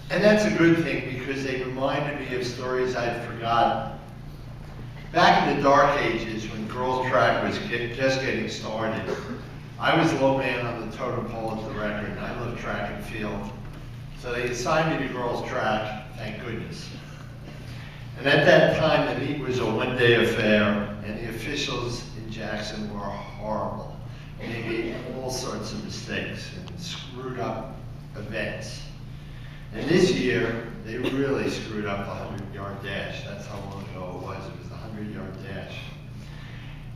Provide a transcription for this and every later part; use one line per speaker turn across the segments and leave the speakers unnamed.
And that's a good thing because they reminded me of stories I'd forgotten. Back in the dark ages when girls track was just getting started, I was low man on the totem pole at the record, and I loved track and field. So they assigned me to girls track, thank goodness. And at that time, the meet was a one-day affair, and the officials in Jackson were horrible. And they made all sorts of mistakes and screwed up events. And this year, they really screwed up the 100-yard dash. That's how long ago it was. It was the 100-yard dash.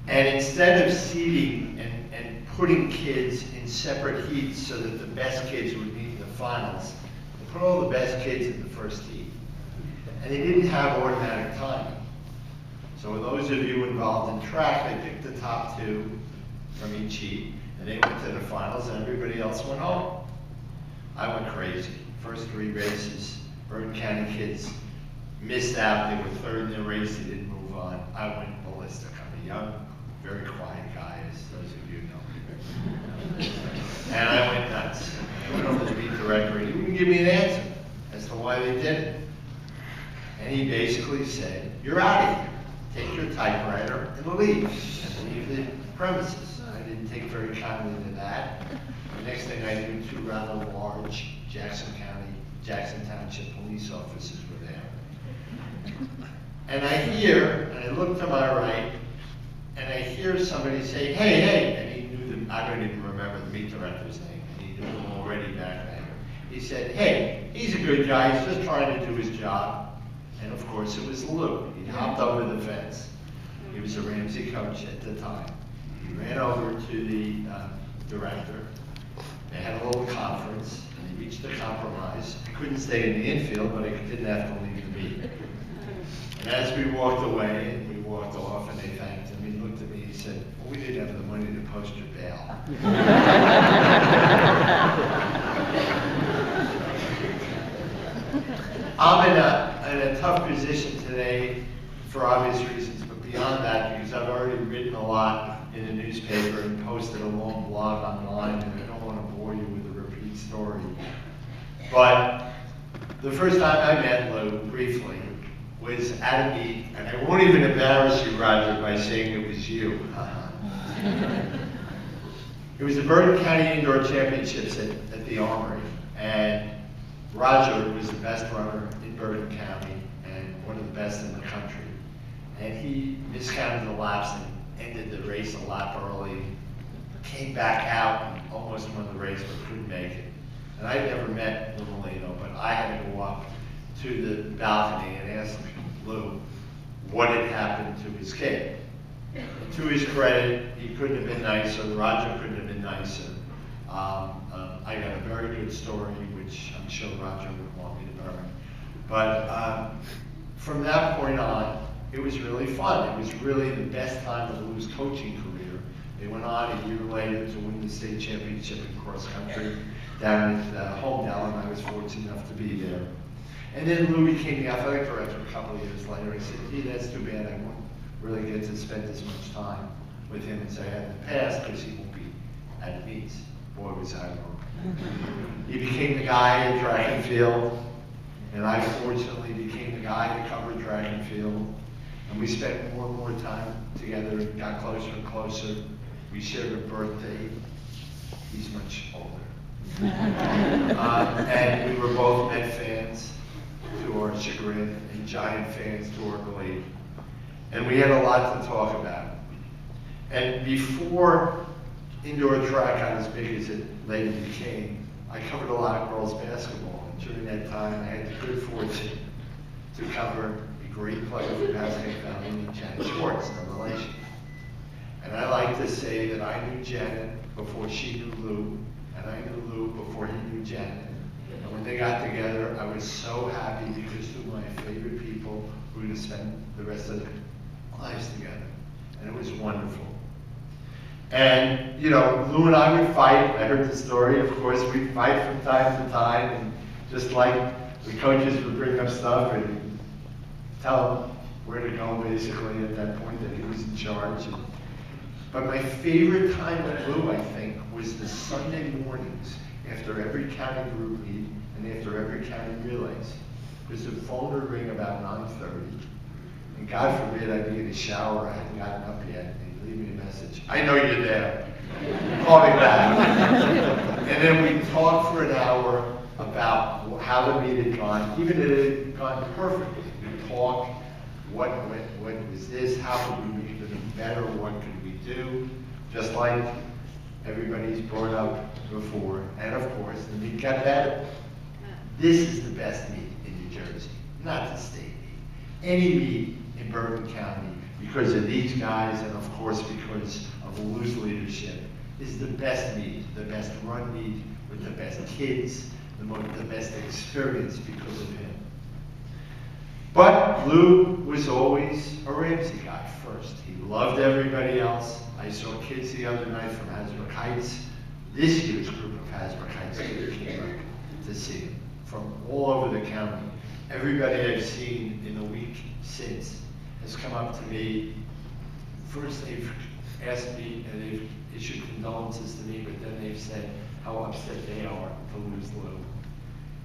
And instead of seeding and putting kids in separate heats so that the best kids would meet in the finals, they put all the best kids in the first heat. And they didn't have automatic timing. So those of you involved in track, they picked the top two from each heat, and they went to the finals, and everybody else went home. I went crazy. First three races, Bergen County kids missed out. They were third in the race. They didn't move on. I went ballistic. I'm a young, very quiet guy, as those of you know. And I went nuts. I went over to meet the director. He wouldn't give me an answer as to why they did it. And he basically said, "You're out of here. Take your typewriter and leave. And leave the premises." I didn't take very kindly to that. The next thing I knew, two rather large Jackson Township police officers were there. And I hear, and I look to my right, and I hear somebody say, "Hey, hey," and he knew them. I don't even remember the meet director's name, and he knew them already back then. He said, "Hey, he's a good guy, he's just trying to do his job." And of course it was Lou. He hopped over the fence. He was a Ramsey coach at the time. He ran over to the director. They had a little conference, and they reached a compromise. I couldn't stay in the infield, but I didn't have to leave the meet. And as we walked away, and we walked off, and they thanked him, he looked at me and he said, "Well, we didn't have the money to post your bail." I'm in a tough position today for obvious reasons, but beyond that, because I've already written a lot in the newspaper and posted a long blog online, and I don't want to bore you with a repeat story. But the first time I met Lou, briefly, was at a meet, and I won't even embarrass you, Roger, by saying it was you. It was the Bergen County Indoor Championships at the Armory, and Roger was the best runner in Bergen County and one of the best in the country. And he miscounted the laps and ended the race a lap early, came back out and almost won the race but couldn't make it. And I'd never met Lou Molino, but I had to go up to the balcony and ask Lou what had happened to his kid. And to his credit, he couldn't have been nicer, Roger couldn't have been nicer. I got a very good story, which I'm sure Roger would want me to burn. But from that point on, it was really fun. It was really the best time of Lou's coaching career. They went on a year later to win the state championship in cross country down at Homedale, and I was fortunate enough to be there. And then Lou became the athletic director a couple of years later. I said, "Gee, that's too bad. I won't really get to spend as much time with him as I had in the past because he won't be at meets." Boy, was I wrong. He became the guy at track and field, and I fortunately became the guy that covered track and field. And we spent more and more time together, got closer and closer. We shared a birthday. He's much older. And we were both Met fans to our chagrin and Giant fans to our glee. And we had a lot to talk about. And before indoor track got as big as it later became, I covered a lot of girls basketball. And during that time, I had the good fortune to cover a great player from Pasco Valley, Janet Schwartz, no relation. And I like to say that I knew Janet before she knew Lou, and I knew Lou before he knew Janet. And when they got together, I was so happy because two of my favorite people were going to spend the rest of their lives together. And it was wonderful. And, you know, Lou and I would fight. I heard the story, of course. We'd fight from time to time. And just like the coaches would bring up stuff and tell him where to go, basically, at that point that he was in charge. But my favorite time with Lou, I think, was the Sunday mornings after every county group meet and after every county relays. Because the phone would ring about 9:30, and God forbid I'd be in the shower, I hadn't gotten up yet, and he'd leave me a message. I know you're there. Call me back. And then we'd talk for an hour about how the meet had gone, even if it had gone perfectly. We'd talk, what was this, how could we make it better, what could we do, just like everybody's brought up before. And of course, the meet got better. This is the best meet in New Jersey, not the state meet. Any meet in Bergen County, because of these guys, and of course because of Lou's leadership, is the best meet, the best run meet with the best kids, the best experience because of him. But Lou was always a Ramsey guy first. He loved everybody else. I saw kids the other night from Hasbrook Heights. This year's group of Hasbrook Heights kids came up to see him from all over the county. Everybody I've seen in the week since has come up to me. First they've asked me and they've issued condolences to me, but then they've said how upset they are to lose Lou.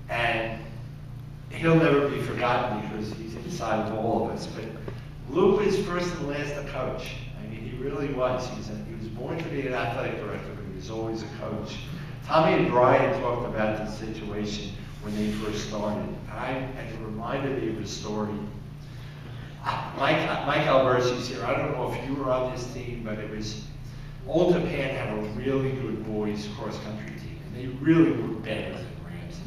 And he'll never be forgotten because he's inside of all of us. But Lou is first and last a coach. I mean, he really was. He was born to be an athletic director, but he was always a coach. Tommy and Brian talked about the situation when they first started. And it reminded me of a story. Mike Albersi's here. I don't know if you were on this team, but it was, Old Japan had a really good boys cross-country team, and they really were better than Ramsey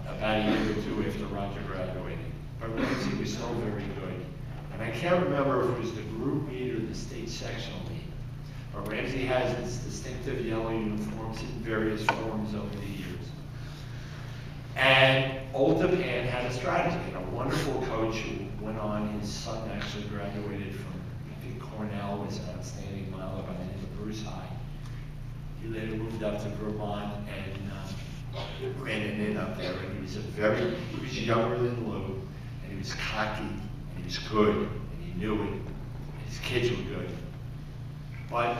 about a year or two after Roger graduated. But Ramsey was still very good. And I can't remember if it was the group meet or the state sectional meet, but Ramsey has its distinctive yellow uniforms in various forms over the years. And Old Japan had a strategy, and a wonderful coach who went on, his son actually graduated from, I think Cornell, was an outstanding mile up on Bruce High. He later moved up to Vermont and ran it in up there, and he was younger than Lou, and he was cocky, and he was good, and he knew it, and his kids were good. But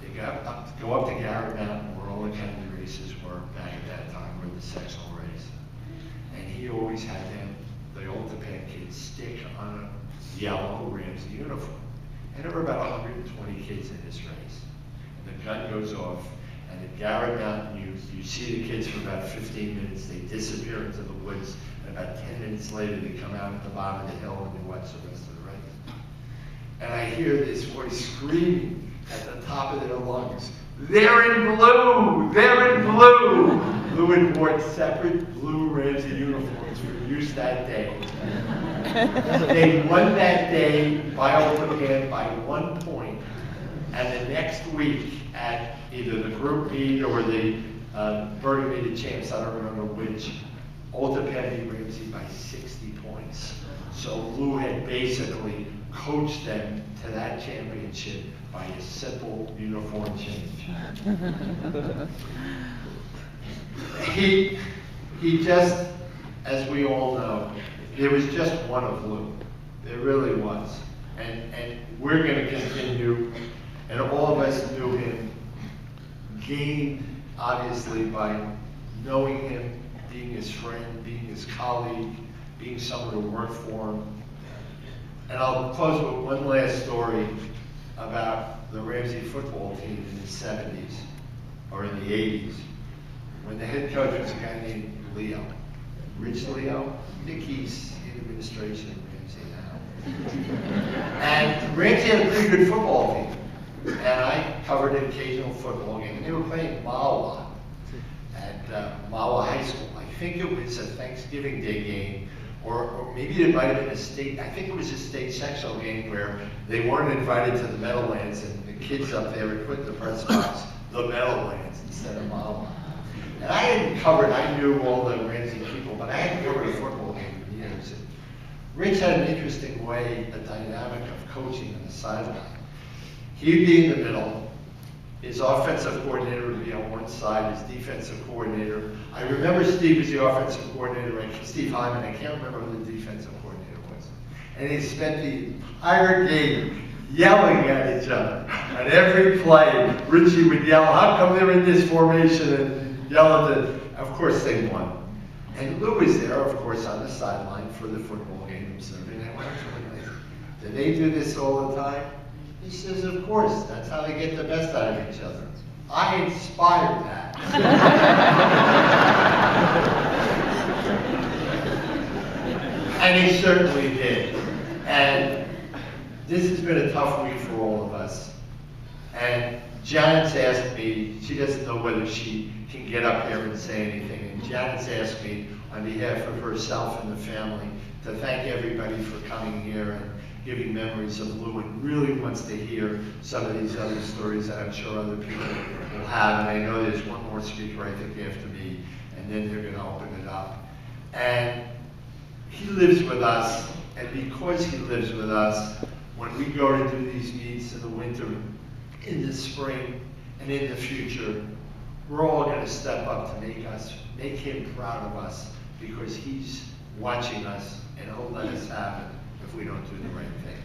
they go up to Garrett Mountain, where all the county races were back at that time, were the sectional race. And he always had them, the Old Japan kids, stick on a yellow Ramsey uniform. And there were about 120 kids in this race. And the gun goes off, and at Garrett Mountain, you see the kids for about 15 minutes, they disappear into the woods, and about 10 minutes later, they come out at the bottom of the hill and they watch the rest of the race. And I hear this voice screaming at the top of their lungs, "They're in blue! They're in blue!" Lou had worn separate blue Ramsey uniforms for use that day. They won that day by Old Japan by 1 point, and the next week at either the group meet or the Bergen meet of champs, I don't remember which, Old Japan beat Ramsey by 60 points. So Lou had basically coached them to that championship by a simple uniform change. He just, as we all know, there was just one of Lou. There really was. And we're going to continue, and all of us knew him, gained obviously by knowing him, being his friend, being his colleague, being someone who worked for him. And I'll close with one last story about the Ramsey football team in the 70s, or in the 80s, when the head coach was a guy named Leo. Rich Leo? I think he's in administration at Ramsey now. And Ramsey had a pretty good football team. And I covered an occasional football game. And they were playing Mawa at Mawa High School. I think it was a Thanksgiving Day game, or maybe it might have been a state, I think it was a state sectional game where they weren't invited to the Meadowlands, and the kids up there would put in the press box, the Meadowlands instead of Mawa. And I hadn't covered, I knew all the Ramsey people, but I hadn't covered a football game in years. And Rich had an interesting way, a dynamic of coaching on the sideline. He'd be in the middle, his offensive coordinator would be on one side, his defensive coordinator. I remember Steve was the offensive coordinator, Steve Hyman, I can't remember who the defensive coordinator was. And he spent the entire game yelling at each other. On every play, Richie would yell, "How come they're in this formation?" And yell at the, of course they won. And Lou was there, of course, on the sideline for the football game observing. I went to him, do they do this all the time? He says, of course, that's how they get the best out of each other. I inspired that. And he certainly did. And this has been a tough week for all of us. And Janet's asked me, she doesn't know whether she can get up here and say anything, and Janet's asked me on behalf of herself and the family to thank everybody for coming here and giving memories of Lou, and really wants to hear some of these other stories that I'm sure other people will have. And I know there's one more speaker, I think, after me, and then they're going to open it up. And he lives with us, and because he lives with us, when we go to do these meets in the winter, in the spring, and in the future, we're all going to step up to make him proud of us, because he's watching us, and he'll let us have it if we don't do the right thing.